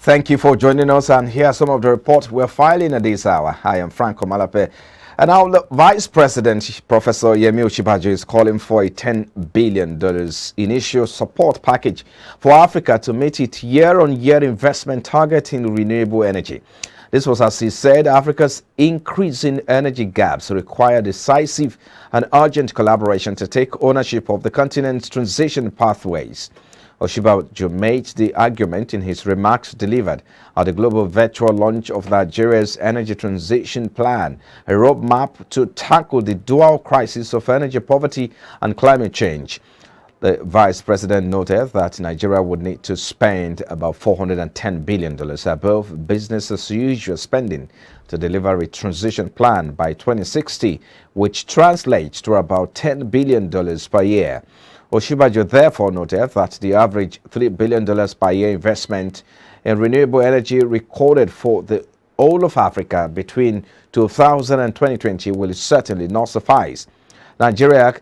Thank you for joining us, and here are some of the reports we're filing at this hour. I am Franco Malape. And now the Vice President, Professor Yemi Osinbajo, is calling for a $10 billion initial support package for Africa to meet its year-on-year investment target in renewable energy. This was, as he said, Africa's increasing energy gaps require decisive and urgent collaboration to take ownership of the continent's transition pathways. Osinbajo made the argument in his remarks delivered at the global virtual launch of Nigeria's energy transition plan, a roadmap to tackle the dual crisis of energy poverty and climate change. The vice president noted that Nigeria would need to spend about $410 billion above business as usual spending to deliver a transition plan by 2060, which translates to about $10 billion per year. Osinbajo therefore noted that the average $3 billion per year investment in renewable energy recorded for the whole of Africa between 2000 and 2020 will certainly not suffice. Nigeria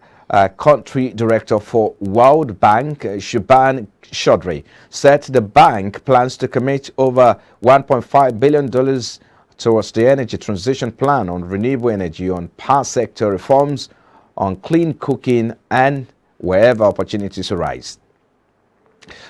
country director for World Bank, Shuban Chaudhry, said the bank plans to commit over $1.5 billion towards the energy transition plan on renewable energy, on power sector reforms, on clean cooking, and wherever opportunities arise.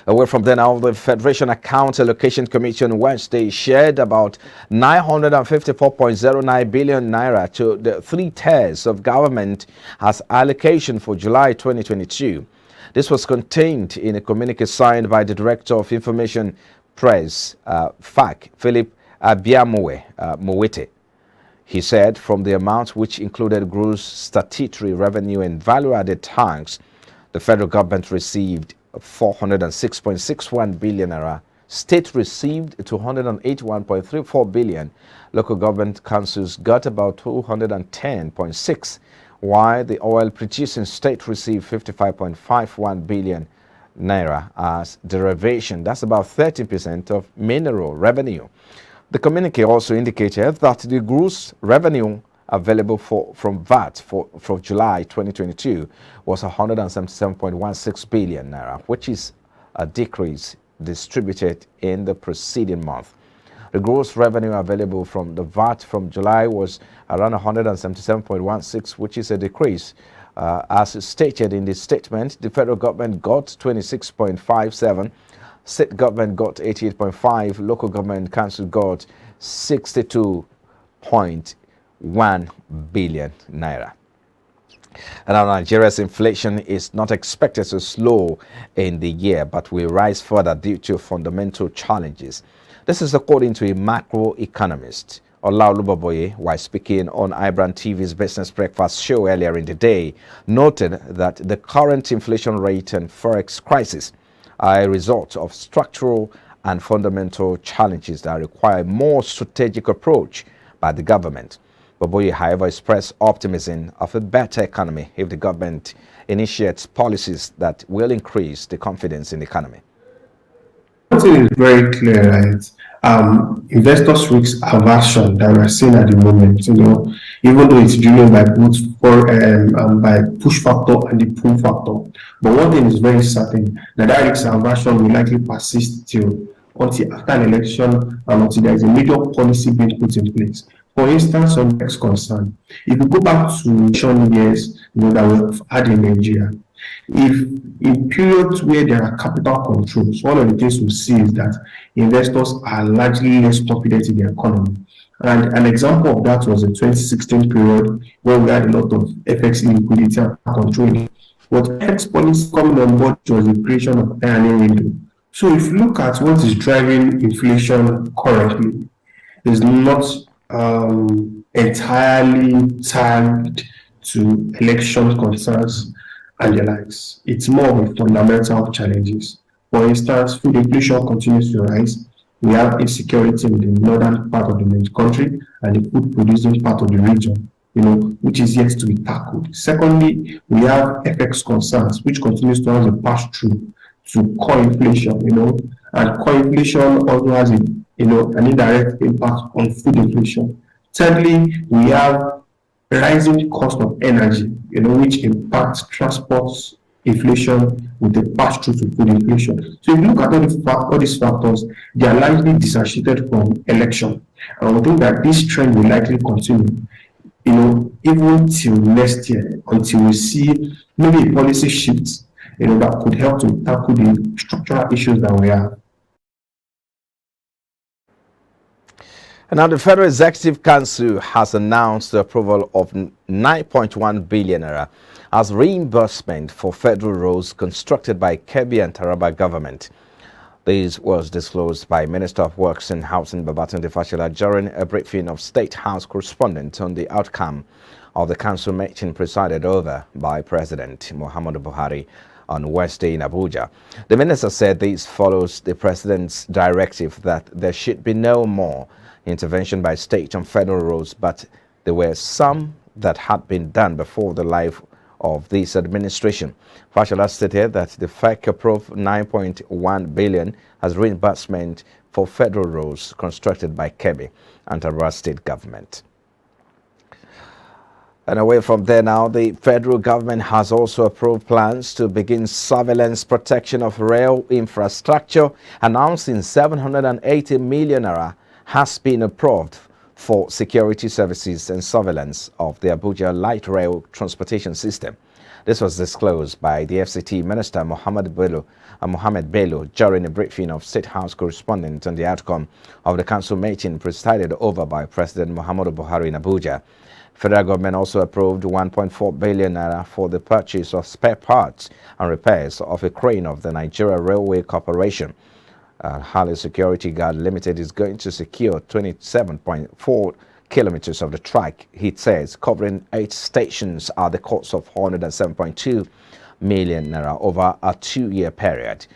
Away from there now, the Federation Account Allocation Commission Wednesday shared about 954.09 billion naira to the three tiers of government as allocation for July 2022. This was contained in a communique signed by the Director of Information Press, FAC, Philip Mowete. He said from the amount, which included gross statutory revenue and value-added tax, the federal government received 406.61 billion naira. State received 281.34 billion. Local government councils got about 210.6, while the oil producing state received 55.51 billion naira as derivation. That's about 30% of mineral revenue. The communique also indicated that the gross revenue available from VAT for July 2022 was 177.16 billion naira, which is a decrease distributed in the preceding month. The gross revenue available from the VAT from July was around 177.16, which is a decrease. As stated in the statement, the federal government got 26.57, state government got 88.5, local government council got 62.1 billion naira. And now Nigeria's inflation is not expected to slow in the year, but will rise further due to fundamental challenges. This is according to a macroeconomist. Olubaboye, while speaking on IBrandTV's Business Breakfast show earlier in the day, noted that the current inflation rate and FOREX crisis are a result of structural and fundamental challenges that require a more strategic approach by the government. Baboye, however, expressed optimism of a better economy if the government initiates policies that will increase the confidence in the economy. One thing is very clear, right? Investors' risk aversion that we're seeing at the moment, even though it's driven by both by push factor and the pull factor. But one thing is very certain, that risk aversion will likely persist until after an election and until there is a major policy being put in place. For instance, on next concern, if you go back to election years that we've had in Nigeria, if in periods where there are capital controls, one of the things we see is that investors are largely less confident in the economy. And an example of that was the 2016 period where we had a lot of FX liquidity and control. But FX policy coming on board was the creation of ANALYST. So if you look at what is driving inflation currently, is not entirely tied to election concerns and the likes. It's more of a fundamental challenges. For instance, food inflation continues to rise. We have insecurity in the northern part of the country and the food producing part of the region, which is yet to be tackled. Secondly, we have FX concerns, which continues to have a pass-through to core inflation, and core inflation also has an indirect impact on food inflation. Thirdly, we have rising cost of energy, which impacts transports, inflation with a pass-through to food inflation. So if you look at all these factors, they are largely disassociated from election. And I think that this trend will likely continue, even till next year, until we see maybe a policy shift, that could help to tackle the structural issues that we have. And now the Federal Executive Council has announced the approval of 9.1 billion naira as reimbursement for federal roads constructed by KEBBI and TARABA government. This was disclosed by Minister of Works and Housing Babatunde Fashola during a briefing of State House correspondents on the outcome of the council meeting presided over by President Muhammadu Buhari on Wednesday in Abuja. The minister said this follows the president's directive that there should be no more intervention by state on federal roads, but there were some that had been done before the life of this administration. Fashola stated that the FEC approved 9.1 billion as reimbursement for federal roads constructed by KEBBI and Taraba state government. And away from there now, the federal government has also approved plans to begin surveillance protection of rail infrastructure, announcing 780 million naira has been approved for security services and surveillance of the Abuja light rail transportation system. This was disclosed by the FCT Minister Mohammed Bello during a briefing of State House correspondents on the outcome of the council meeting presided over by President Muhammadu Buhari in Abuja. Federal government also approved 1.4 billion naira for the purchase of spare parts and repairs of a crane of the Nigeria Railway Corporation. Harley Security Guard Limited is going to secure 27.4 kilometers of the track, it says, covering 8 stations at the cost of 107.2 million naira over a 2-year period.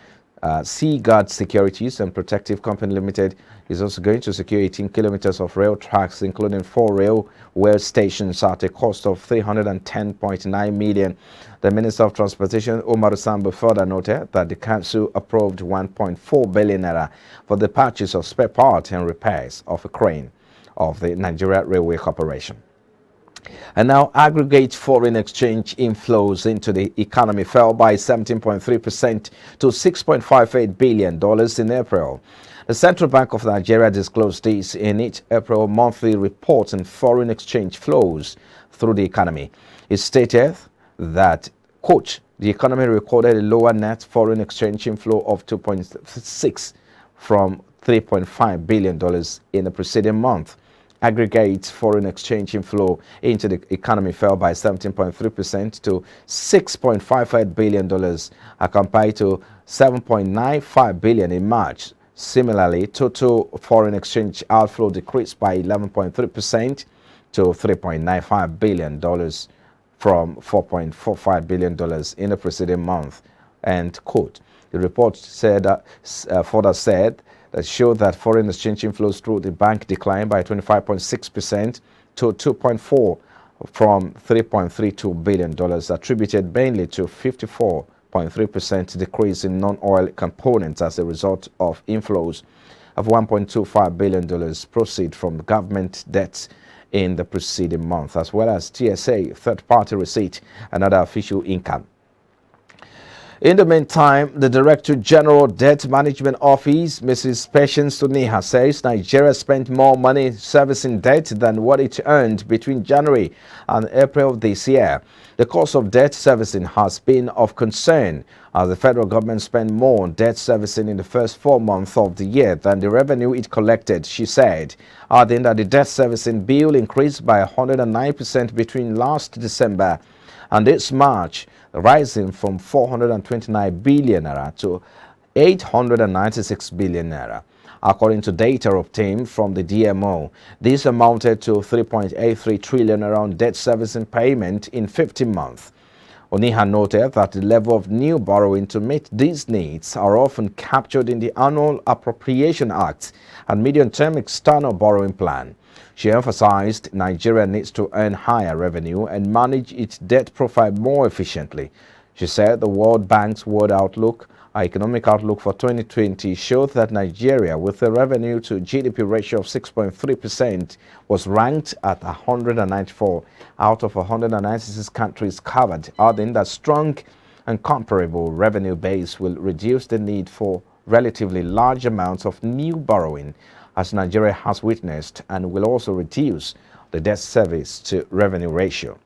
Seaguard Securities and Protective Company Limited is also going to secure 18 kilometers of rail tracks, including 4 railway stations at a cost of 310.9 million. The Minister of Transportation, Umar Sambu, further noted that the council approved 1.4 billion naira for the purchase of spare parts and repairs of a crane of the Nigeria Railway Corporation. And now, aggregate foreign exchange inflows into the economy fell by 17.3% to $6.58 billion in April. The Central Bank of Nigeria disclosed this in its April monthly report on foreign exchange flows through the economy. It stated that, quote, the economy recorded a lower net foreign exchange inflow of 2.6 from $3.5 billion in the preceding month. Aggregate foreign exchange inflow into the economy fell by 17.3% to $6.58 billion, compared to $7.95 billion in March. Similarly, total foreign exchange outflow decreased by 11.3% to $3.95 billion from $4.45 billion in the preceding month. And quote, the report said further said that showed that foreign exchange inflows through the bank declined by 25.6% to 2.4 from $3.32 billion, attributed mainly to 54.3% decrease in non-oil components as a result of inflows of $1.25 billion proceed from government debts in the preceding month, as well as TSA, third-party receipt, and other official income. In the meantime, the Director General Debt Management Office, Mrs. Patience Tuniha, says Nigeria spent more money servicing debt than what it earned between January and April of this year. The cost of debt servicing has been of concern as the federal government spent more on debt servicing in the first 4 months of the year than the revenue it collected, she said, adding that the debt servicing bill increased by 109% between last December and this March, rising from 429 billion naira to 896 billion naira. According to data obtained from the DMO, this amounted to 3.83 trillion around debt servicing payment in 15 months. Oniha noted that the level of new borrowing to meet these needs are often captured in the Annual Appropriation Act and medium-term external borrowing plan. She emphasized Nigeria needs to earn higher revenue and manage its debt profile more efficiently. She said the World Bank's economic outlook for 2020 showed that Nigeria, with a revenue to GDP ratio of 6.3%, was ranked at 194 out of 196 countries covered, adding that strong and comparable revenue base will reduce the need for relatively large amounts of new borrowing, as Nigeria has witnessed, and will also reduce the debt service to revenue ratio.